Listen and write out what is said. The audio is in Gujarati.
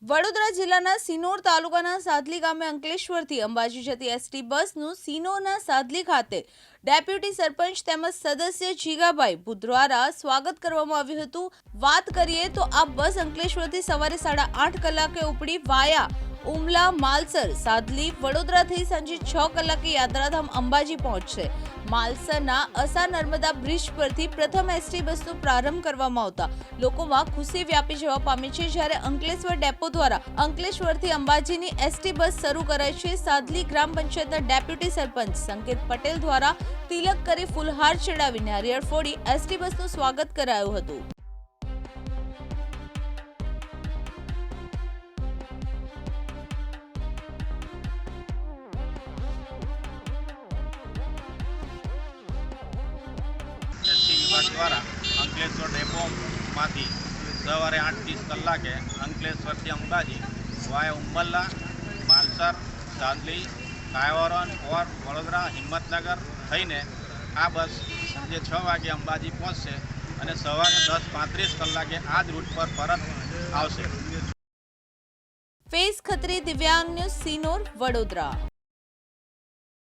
વડોદરા જિલ્લાના સિનોર તાલુકાના સાદલી ગામે અંકલેશ્વરથી અંબાજી જતી એસટી બસનું સિનોરના સાદલી ખાતે ડેપ્યુટી સરપંચ તેમજ સદસ્ય જીગાભાઈ દ્વારા સ્વાગત કરવામાં આવ્યું હતું। વાત કરીએ તો આ બસ અંકલેશ્વરથી સવારે 8:30 કલાકે ઉપડી વાયા ઉમલા માલસર સાદલી વડોદરા થઈ સાંજે 6 કલાકે યાત્રાધામ અંબાજી પહોંચશે। માલસરના અસા નર્મદા બ્રિજ પરથી પ્રથમ એસટી બસનો પ્રારંભ કરવામાં આવતા લોકોમાં ખુશી વ્યાપી જવા પામી છે। જ્યારે અંકલેશ્વર ડેપો દ્વારા અંકલેશ્વરથી અંબાજીની એસટી બસ શરૂ કરાઈ છે। સાદલી ગ્રામ પંચાયતના ડેપ્યુટી સરપંચ સંકેત પટેલ દ્વારા તિલક કરી ફૂલહાર ચડાવી નારિયેળ ફોડી એસટી બસનું સ્વાગત કરાયું હતું। द्वारा अंकलेश्वर डेपो में सवारे 8:30 कलाके अंकलेश्वर थी अंबाजी वाया उम्बल्ला मालसर सादली कायवरन और वडोदरा हिम्मतनगर थईने आ बस संजे 6 वागे अंबाजी पहुँचशे और सवारे 10:35 कलाके आ ज रूट पर परत आवशे। फेस खत्री दिव्यांग न्यूज़ सिनोर वडोदरा।